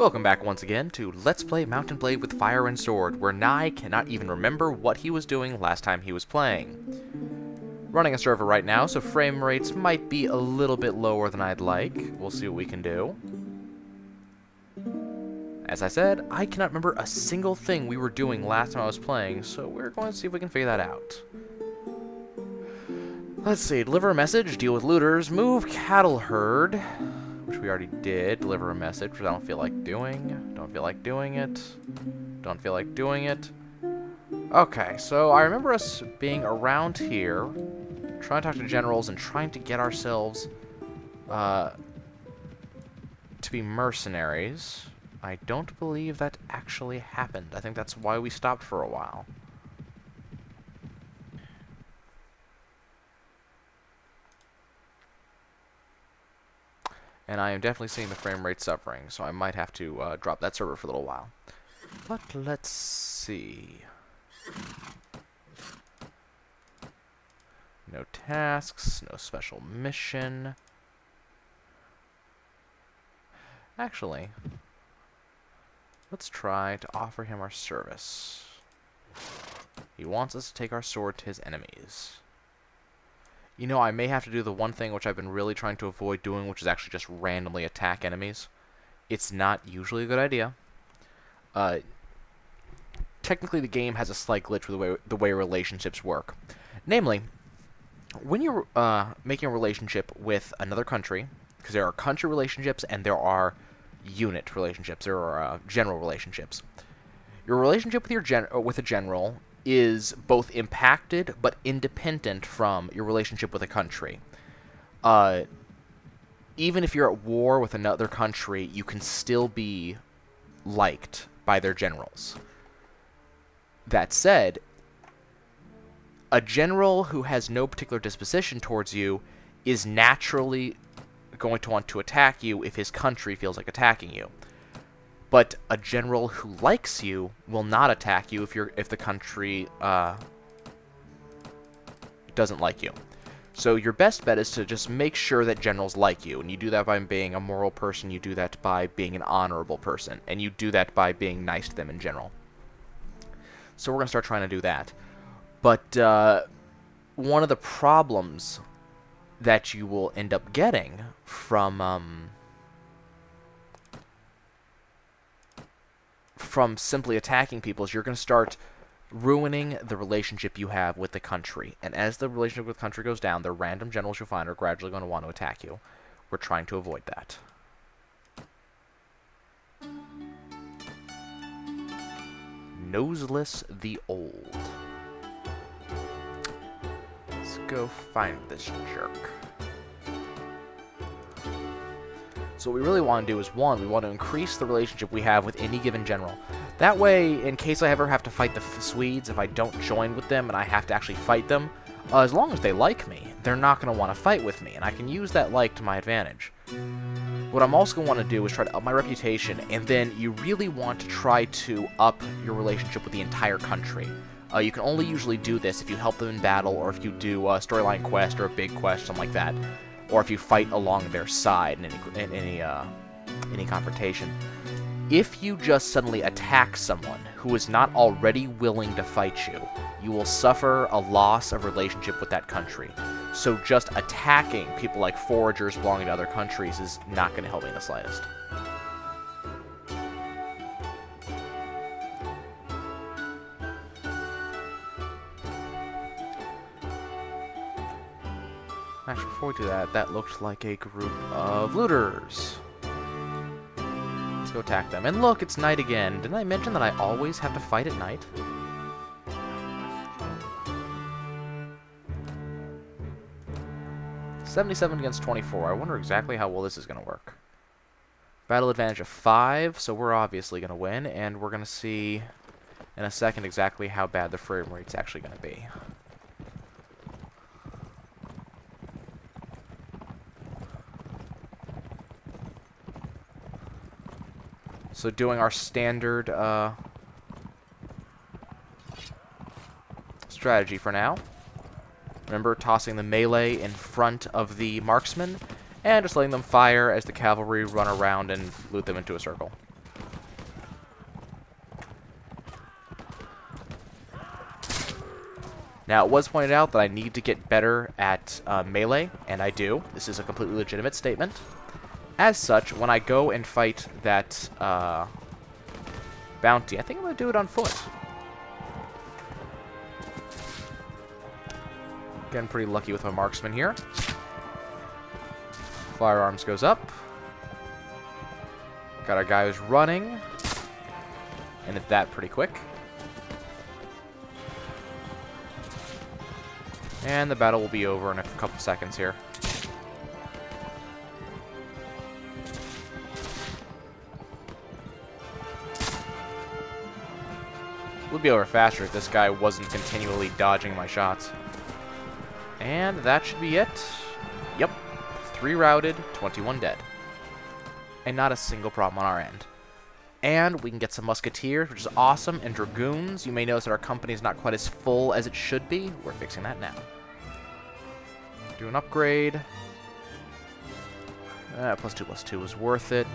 Welcome back once again to Let's Play Mount & Blade with Fire and Sword, where Nye cannot even remember what he was doing last time he was playing. Running a server right now, so frame rates might be a little bit lower than I'd like. We'll see what we can do. As I said, I cannot remember a single thing we were doing last time I was playing, so we're going to see if we can figure that out. Let's see, deliver a message, deal with looters, move cattle herd, which we already did, deliver a message, which I don't feel like doing, don't feel like doing it, don't feel like doing it. Okay, so I remember us being around here, trying to talk to generals and trying to get ourselves to be mercenaries. I don't believe that actually happened. I think that's why we stopped for a while. And I am definitely seeing the frame rate suffering, so I might have to drop that server for a little while. But let's see. No tasks, no special mission. Actually, let's try to offer him our service. He wants us to take our sword to his enemies. You know, I may have to do the one thing which I've been really trying to avoid doing, which is actually just randomly attack enemies. It's not usually a good idea. Technically, the game has a slight glitch with the way relationships work. Namely, when you're making a relationship with another country, because there are country relationships and there are unit relationships, there are general relationships. Your relationship with a general is both impacted but independent from your relationship with a country. Even if you're at war with another country, you can still be liked by their generals. That said, a general who has no particular disposition towards you is naturally going to want to attack you if his country feels like attacking you. But a general who likes you will not attack you if the country doesn't like you. So your best bet is to just make sure that generals like you, and you do that by being a moral person, you do that by being an honorable person, and you do that by being nice to them in general. So we're going to start trying to do that. But one of the problems that you will end up getting from simply attacking people is you're going to start ruining the relationship you have with the country. And as the relationship with the country goes down, the random generals you'll find are gradually going to want to attack you. We're trying to avoid that. Noseless the Old. Let's go find this jerk. So what we really want to do is, one, we want to increase the relationship we have with any given general. That way, in case I ever have to fight the Swedes, if I don't join with them and I have to actually fight them, as long as they like me, they're not going to want to fight with me, and I can use that like to my advantage. What I'm also going to want to do is try to up my reputation, and then you really want to try to up your relationship with the entire country. You can only usually do this if you help them in battle, or if you do a storyline quest or a big quest, something like that. Or if you fight along their side in any confrontation. If you just suddenly attack someone who is not already willing to fight you, you will suffer a loss of relationship with that country. So just attacking people like foragers belonging to other countries is not going to help me in the slightest. Actually, before we do that, that looked like a group of looters. Let's go attack them. And look, it's night again. Didn't I mention that I always have to fight at night? $77 against 24. I wonder exactly how well this is going to work. Battle advantage of 5, so we're obviously going to win, and we're going to see in a second exactly how bad the frame rate's actually going to be. So doing our standard strategy for now. Remember, tossing the melee in front of the marksman, and just letting them fire as the cavalry run around and loot them into a circle. Now, it was pointed out that I need to get better at melee, and I do. This is a completely legitimate statement. As such, when I go and fight that bounty, I think I'm going to do it on foot. Getting pretty lucky with my marksman here. Firearms goes up. Got our guy who's running. And it's that pretty quick. And the battle will be over in a couple seconds here. It would be over faster if this guy wasn't continually dodging my shots. And that should be it. Yep. 3 routed, 21 dead. And not a single problem on our end. And we can get some musketeers, which is awesome, and dragoons. You may notice that our company is not quite as full as it should be. We're fixing that now. Do an upgrade. +2/+2 was worth it.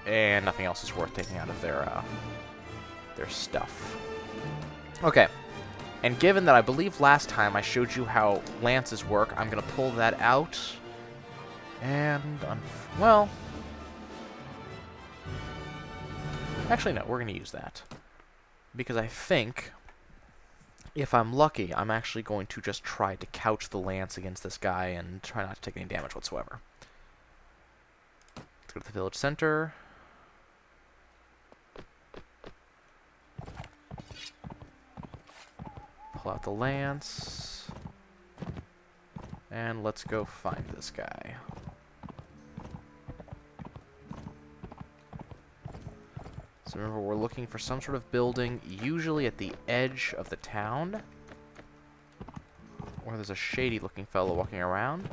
And nothing else is worth taking out of their stuff. Okay. And given that I believe last time I showed you how lances work, I'm going to pull that out. And, well... Actually, no, we're going to use that. Because I think, if I'm lucky, I'm actually going to just try to couch the lance against this guy and try not to take any damage whatsoever. Let's go to the village center. Pull out the lance. And let's go find this guy. So remember, we're looking for some sort of building, usually at the edge of the town, where there's a shady-looking fellow walking around.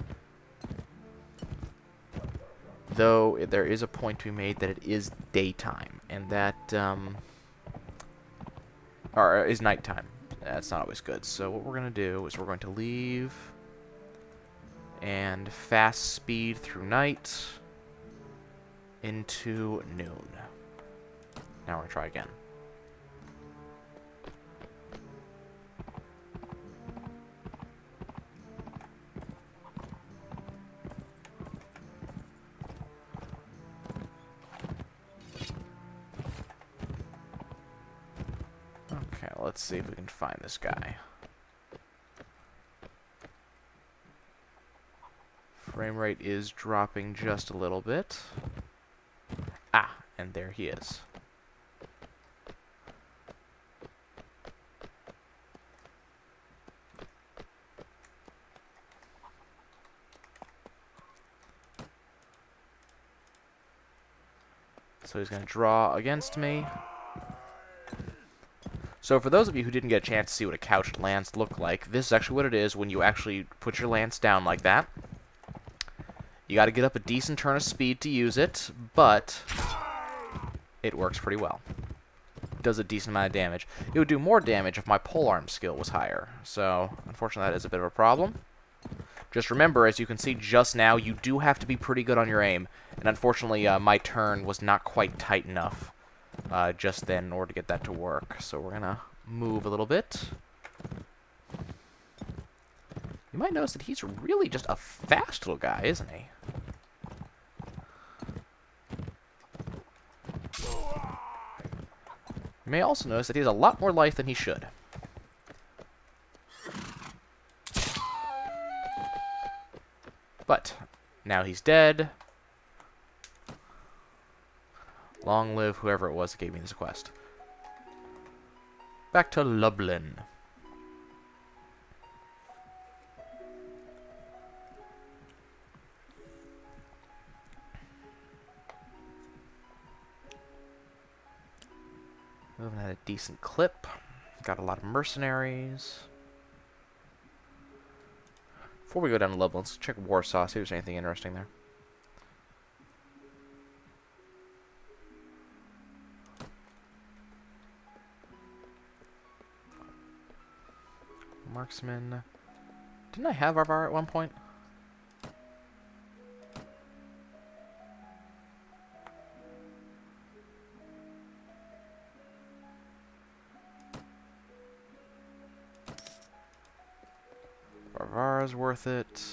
Though, there is a point to be made that it is daytime, and that, or is nighttime. That's not always good. So what we're going to do is we're going to leave and fast speed through night into noon. Now we're going to try again. Okay, let's see if we can find this guy. Frame rate is dropping just a little bit. Ah, and there he is. So he's going to draw against me. So for those of you who didn't get a chance to see what a couched lance looked like, this is actually what it is when you actually put your lance down like that. You got to get up a decent turn of speed to use it, but it works pretty well. It does a decent amount of damage. It would do more damage if my polearm skill was higher. So unfortunately that is a bit of a problem. Just remember, as you can see just now, you do have to be pretty good on your aim. And unfortunately, my turn was not quite tight enough just then in order to get that to work. So we're going to move a little bit. You might notice that he's really just a fast little guy, isn't he? You may also notice that he has a lot more life than he should. But now he's dead. Long live whoever it was that gave me this quest. Back to Lublin. Moving at a decent clip. Got a lot of mercenaries. Before we go down to Lublin, let's check Warsaw, see if there's anything interesting there. Marksman. Didn't I have Arvar at one point? Rivara's worth it.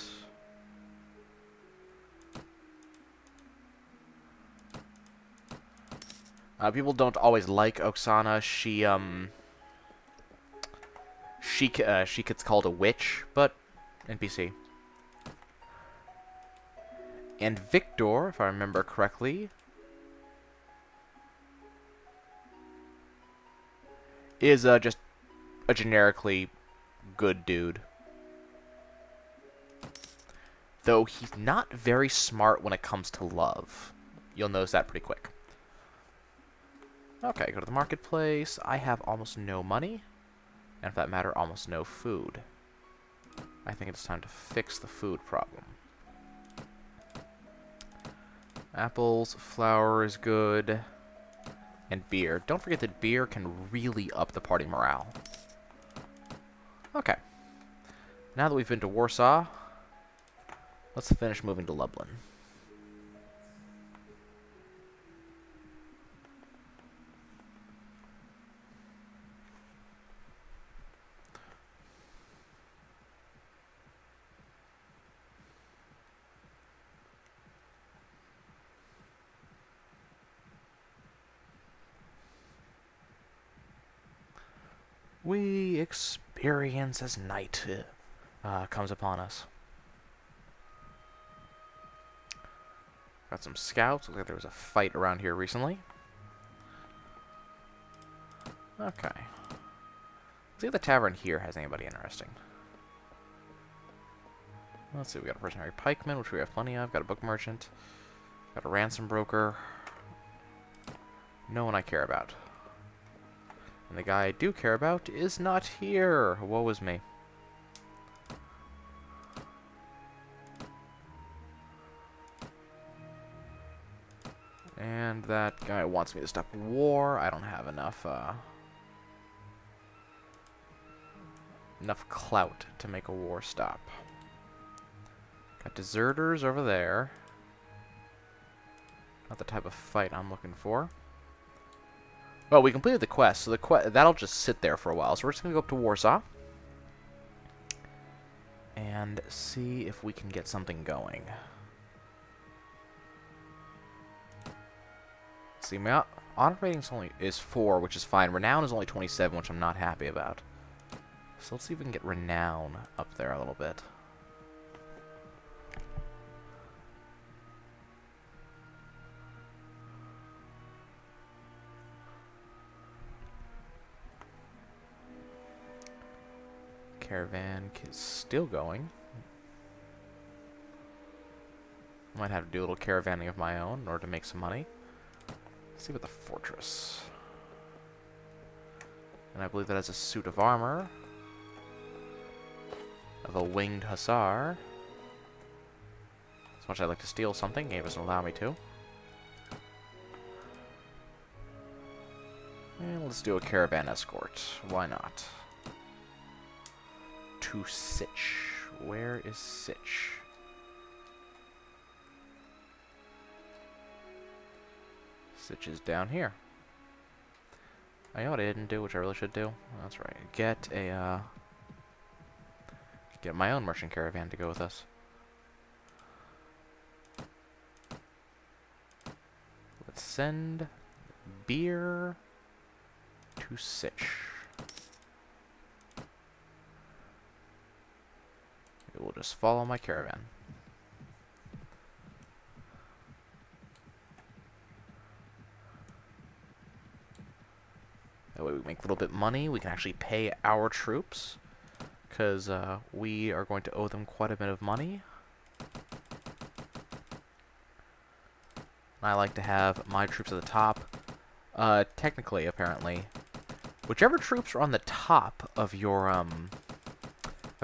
People don't always like Oksana. She gets called a witch, but NPC. And Victor, if I remember correctly, is just a generically good dude. Though he's not very smart when it comes to love. You'll notice that pretty quick. Okay, go to the marketplace. I have almost no money. And for that matter, almost no food. I think it's time to fix the food problem. Apples, flour is good. And beer. Don't forget that beer can really up the party morale. Okay. Now that we've been to Warsaw, let's finish moving to Lublin. We experience as night comes upon us. Got some scouts. Looks like there was a fight around here recently. Okay. Let's see if the tavern here has anybody interesting. Let's see, we got a mercenary pikeman, which we have plenty of. Got a book merchant. Got a ransom broker. No one I care about. And the guy I do care about is not here. Woe is me. And that guy wants me to stop war. I don't have enough clout to make a war stop. Got deserters over there. Not the type of fight I'm looking for. Well, we completed the quest, so that'll just sit there for a while. So we're just going to go up to Warsaw and see if we can get something going. See, my honor rating is 4, which is fine. Renown is only 27, which I'm not happy about. So let's see if we can get Renown up there a little bit. Caravan is still going. I might have to do a little caravanning of my own in order to make some money. Let's see about the fortress. And I believe that has a suit of armor of a winged hussar. As much as I'd like to steal something, game doesn't allow me to. And let's do a caravan escort. Why not? To Sich. Where is Sich? Sich is down here. I know what I didn't do, which I really should do. That's right. Get my own merchant caravan to go with us. Let's send beer to Sich. It will just follow my caravan. That way we make a little bit of money. We can actually pay our troops, because we are going to owe them quite a bit of money. I like to have my troops at the top. Technically, apparently, whichever troops are on the top of your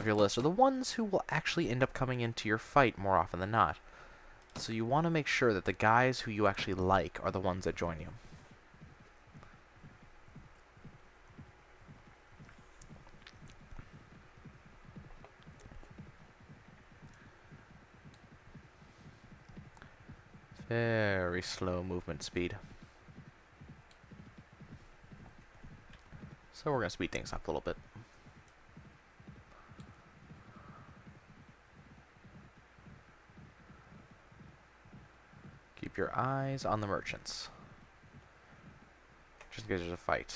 list are the ones who will actually end up coming into your fight more often than not. So you want to make sure that the guys who you actually like are the ones that join you. Very slow movement speed. So we're going to speed things up a little bit. Keep your eyes on the merchants. Just in case there's a fight.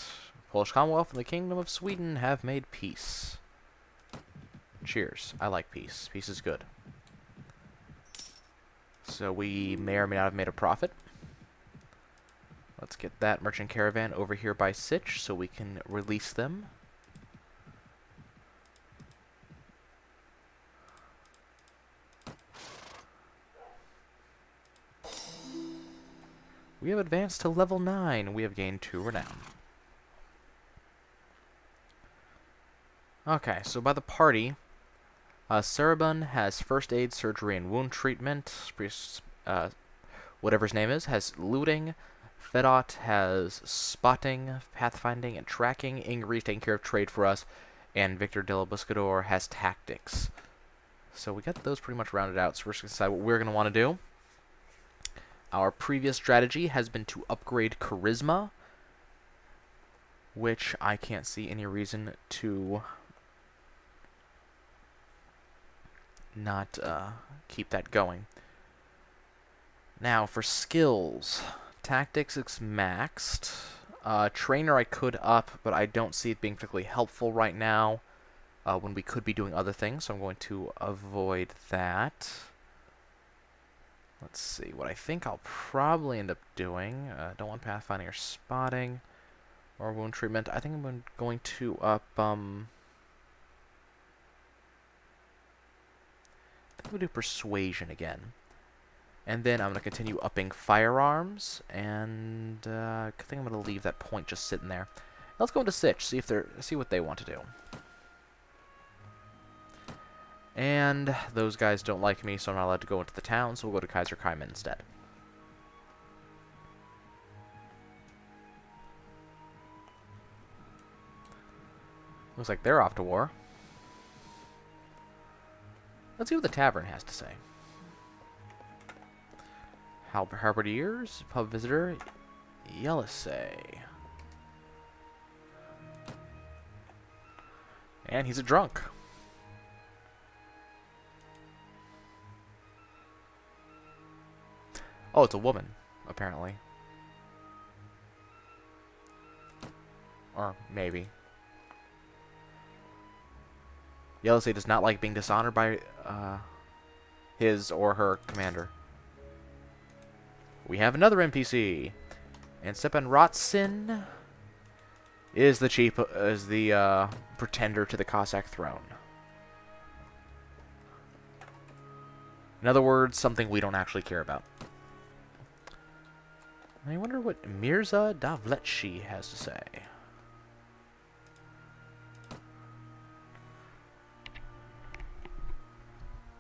Polish Commonwealth and the Kingdom of Sweden have made peace. Cheers. I like peace. Peace is good. So we may or may not have made a profit. Let's get that merchant caravan over here by Sich so we can release them. We have advanced to level 9. We have gained 2 renown. Okay, so by the party, Sarabun has first aid, surgery, and wound treatment. Whatever his name is, has looting. Fedot has spotting, pathfinding, and tracking. Ingrid taking care of trade for us. And Victor de la Buscador has tactics. So we got those pretty much rounded out. So we're just going to decide what we're going to want to do. Our previous strategy has been to upgrade Charisma, which I can't see any reason to not keep that going. Now, for skills, Tactics is maxed. Trainer I could up, but I don't see it being particularly helpful right now when we could be doing other things, so I'm going to avoid that. Let's see, what I think I'll probably end up doing, don't want pathfinding or spotting, or wound treatment. I think I'm going to up, I think we'll do persuasion again. And then I'm going to continue upping firearms, and I think I'm going to leave that point just sitting there. Let's go into Sich, see what they want to do. And those guys don't like me, so I'm not allowed to go into the town, so we'll go to Kaiser Kaiman instead. Looks like they're off to war. Let's see what the tavern has to say. Halberdiers, pub visitor, Yelisei. And he's a drunk. Oh, it's a woman, apparently. Or maybe. Yelisei does not like being dishonored by his or her commander. We have another NPC, and Stepan Ratsin is the pretender to the Cossack throne. In other words, something we don't actually care about. I wonder what Mirza Davletshi has to say.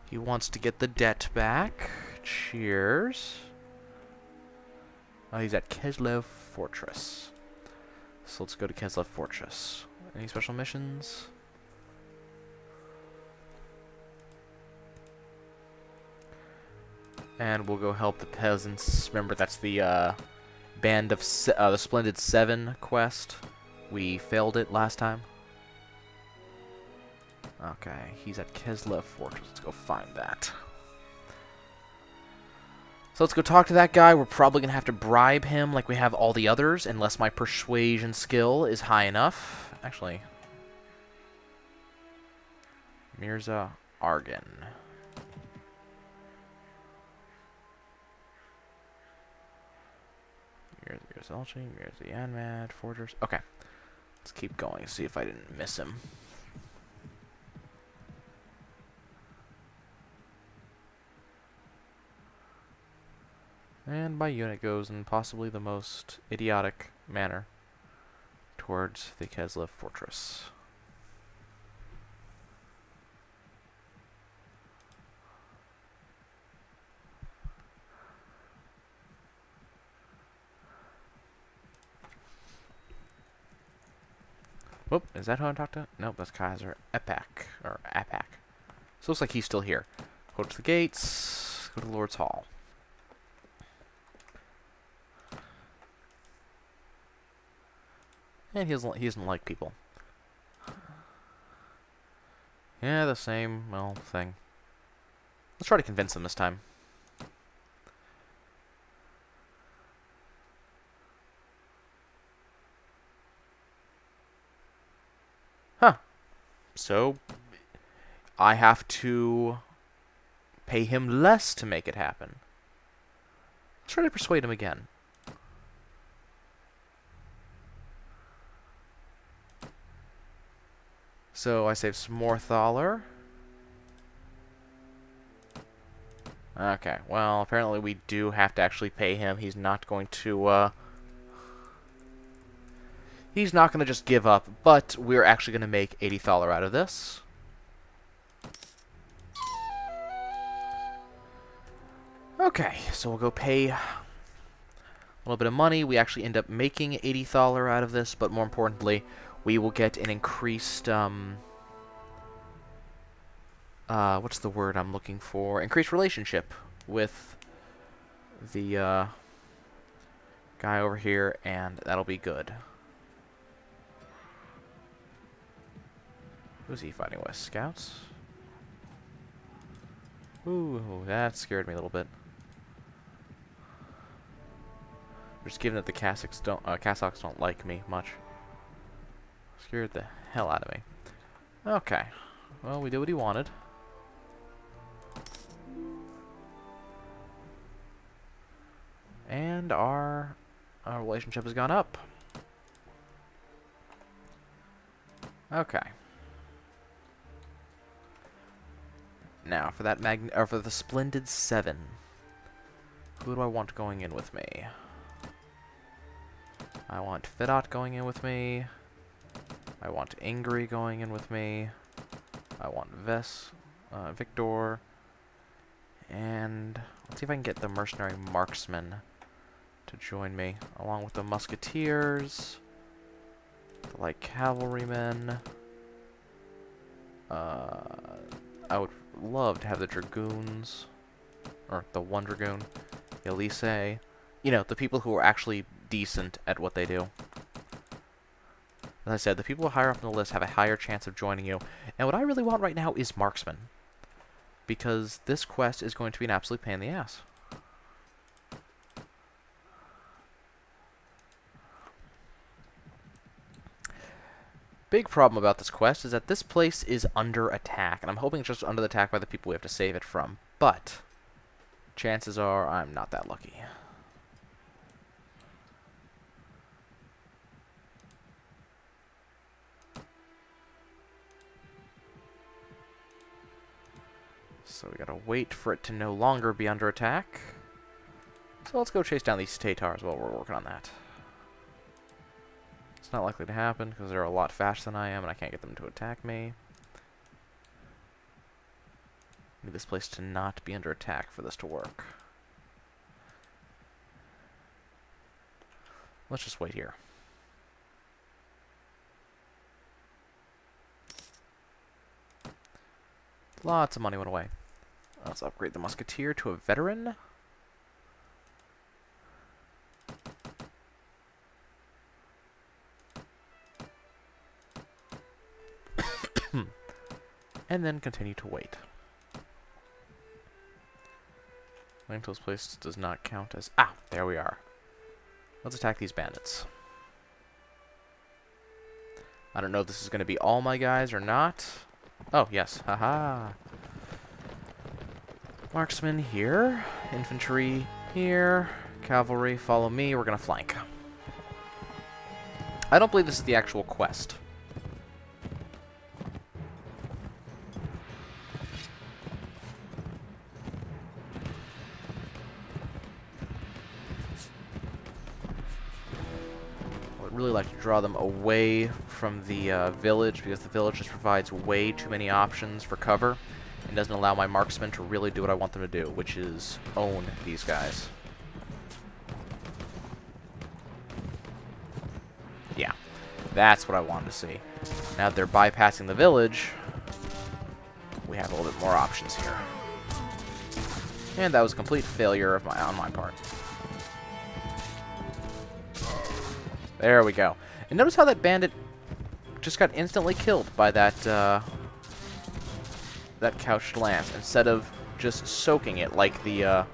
He wants to get the debt back. Cheers. Oh, he's at Keslev Fortress. So let's go to Keslev Fortress. Any special missions? And we'll go help the peasants. Remember, that's the Band of the Splendid Seven quest. We failed it last time. Okay, he's at Keslev Fortress. Let's go find that. So let's go talk to that guy. We're probably going to have to bribe him like we have all the others, unless my persuasion skill is high enough. Actually, Mirza Argan. Mirza Elchi, Mirza Yanmad, Fortress. Okay, let's keep going, see if I didn't miss him. And my unit goes in possibly the most idiotic manner towards the Keslev Fortress. Whoop, is that who I'm talking to? Nope, that's Kaiser Epak, or Apak. So it looks like he's still here. Go to the gates, go to Lord's Hall. And he doesn't like people. Yeah, the same, well, thing. Let's try to convince him this time. So I have to pay him less to make it happen. Let's try to persuade him again. So I save some more Thaler. Okay, well, apparently we do have to actually pay him. He's not going to, he's not going to just give up, but we're actually going to make 80 Thaler out of this. Okay, so we'll go pay a little bit of money. We actually end up making 80 Thaler out of this, but more importantly, we will get an increased, what's the word I'm looking for? Increased relationship with the, guy over here, and that'll be good. Who's he fighting with? Scouts? Ooh, that scared me a little bit. Just given that the Cassocks don't like me much. Scared the hell out of me. Okay. Well, we did what he wanted. And our relationship has gone up. Okay. Now, for that for the Splendid 7. Who do I want going in with me? I want Fedot going in with me. I want Angry going in with me. I want Victor. And let's see if I can get the Mercenary Marksman to join me, along with the Musketeers, the Light Cavalrymen. I would love to have the Dragoons, or the One Dragoon, the Elise. You know, the people who are actually decent at what they do. As I said, the people higher up on the list have a higher chance of joining you. And what I really want right now is Marksman, because this quest is going to be an absolute pain in the ass. Big problem about this quest is that this place is under attack, and I'm hoping it's just under attack by the people we have to save it from. But chances are I'm not that lucky. So we gotta wait for it to no longer be under attack. So let's go chase down these Tatars while we're working on that. It's not likely to happen because they're a lot faster than I am and I can't get them to attack me. Need this place to not be under attack for this to work. Let's just wait here. Lots of money went away. Let's upgrade the Musketeer to a Veteran. And then continue to wait. Wait until this place does not count as... Ah, there we are. Let's attack these bandits. I don't know if this is going to be all my guys or not. Oh, yes. Haha. Marksman here. Infantry here. Cavalry, follow me. We're going to flank. I don't believe this is the actual quest. Really like to draw them away from the village, because the village just provides way too many options for cover and doesn't allow my marksmen to really do what I want them to do, which is own these guys. Yeah, that's what I wanted to see. Now that they're bypassing the village, we have a little bit more options here. And that was a complete failure of on my part. There we go. And notice how that bandit just got instantly killed by that that couched lance, instead of just soaking it like the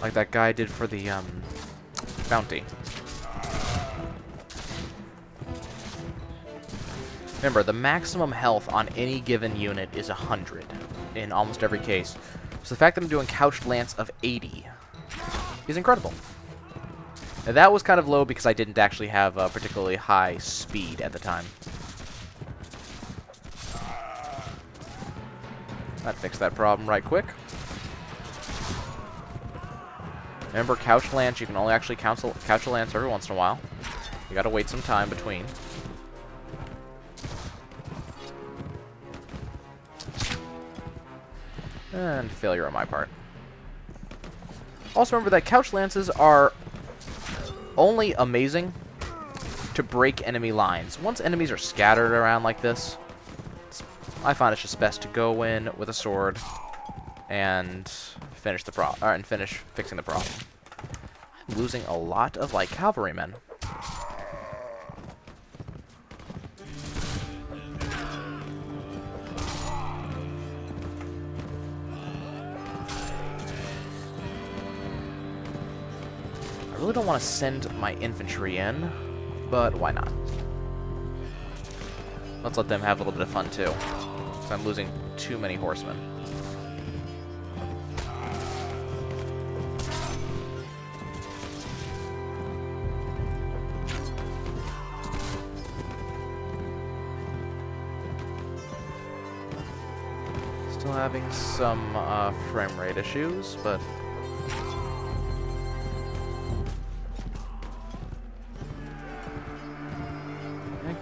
like that guy did for the bounty. Remember, the maximum health on any given unit is 100 in almost every case. So the fact that I'm doing Couched Lance of 80 is incredible. Now, that was kind of low because I didn't actually have a particularly high speed at the time. That fixed that problem right quick. Remember, Couched Lance, you can only actually couch a lance every once in a while. You gotta wait some time between. And failure on my part. Also remember that Couched Lances are only amazing to break enemy lines. Once enemies are scattered around like this, I find it's just best to go in with a sword and finish the finish fixing the problem. I'm losing a lot of light cavalrymen. I really don't want to send my infantry in, but why not? Let's let them have a little bit of fun too. Because I'm losing too many horsemen. Still having some frame rate issues, but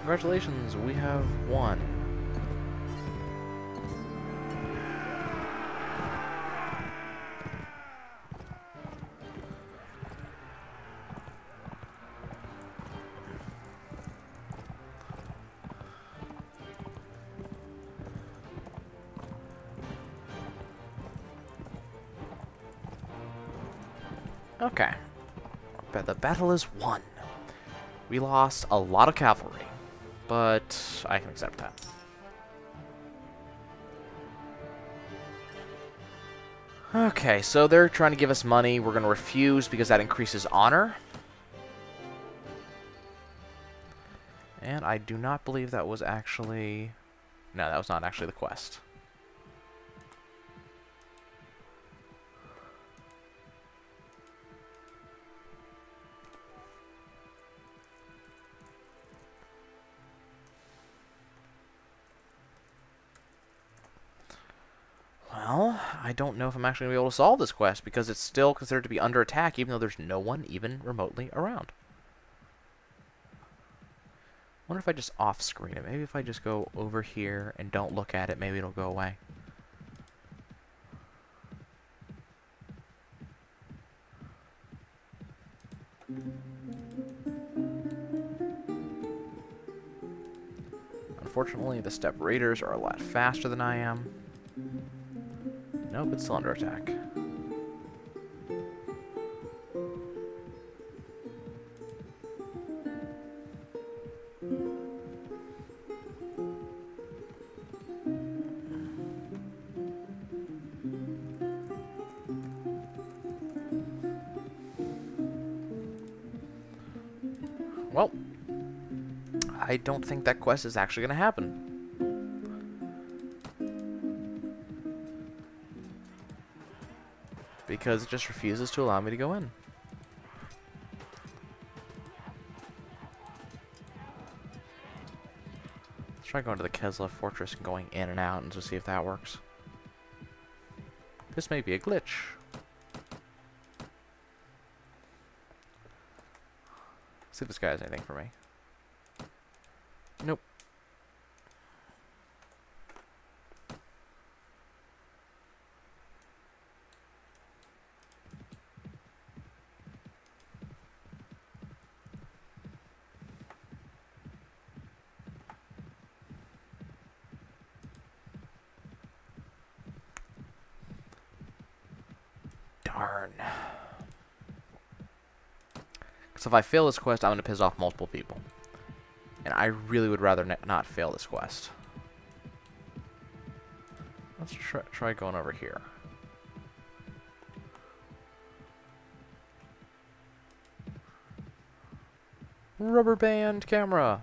congratulations, we have won. Okay. But the battle is won. We lost a lot of cavalry, but I can accept that. Okay, so they're trying to give us money. We're going to refuse because that increases honor. And I do not believe that was actually... No, that was not actually the quest. Well, I don't know if I'm actually going to be able to solve this quest because it's still considered to be under attack even though there's no one even remotely around. I wonder if I just off-screen it. Maybe if I just go over here and don't look at it, maybe it'll go away. Unfortunately, the Steppe Raiders are a lot faster than I am. Nope, it's still under attack. Well, I don't think that quest is actually going to happen. Because it just refuses to allow me to go in. Let's try going to the Kesla Fortress and going in and out and just see if that works. This may be a glitch. See if this guy has anything for me. Nope. Darn. Because if I fail this quest, I'm going to piss off multiple people. And I really would rather not fail this quest. Let's try going over here. Rubber band camera.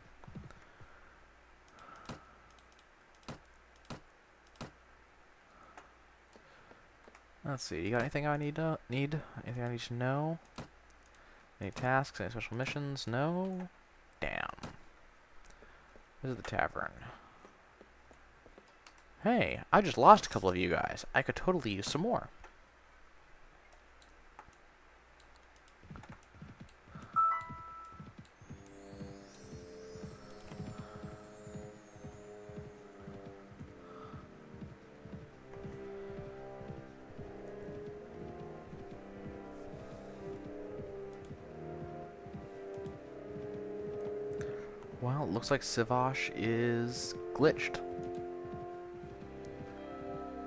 Let's see. You got anything I need? Anything I need to know? Any tasks? Any special missions? No. Damn. This is the tavern. Hey, I just lost a couple of you guys. I could totally use some more. Well, it looks like Sivosh is glitched.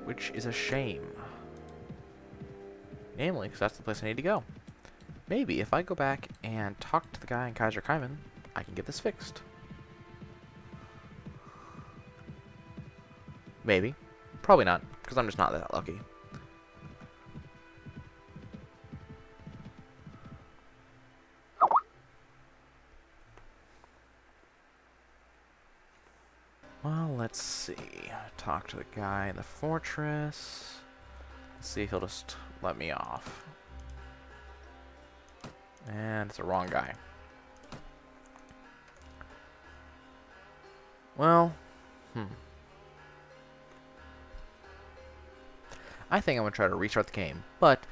Which is a shame. Namely, because that's the place I need to go. Maybe if I go back and talk to the guy in Kaiser Kaiman, I can get this fixed. Maybe. Probably not, because I'm just not that lucky. Well, let's see. Talk to the guy in the fortress. Let's see if he'll just let me off. And it's the wrong guy. Well, I think I'm going to try to restart the game. But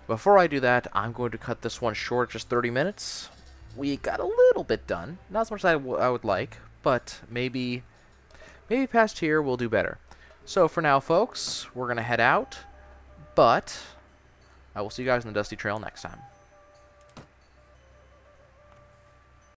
before I do that, I'm going to cut this one short, just 30 minutes. We got a little bit done. Not as much as I would like, but maybe past here we'll do better. So for now, folks, we're going to head out. But I will see you guys on the Dusty Trail next time.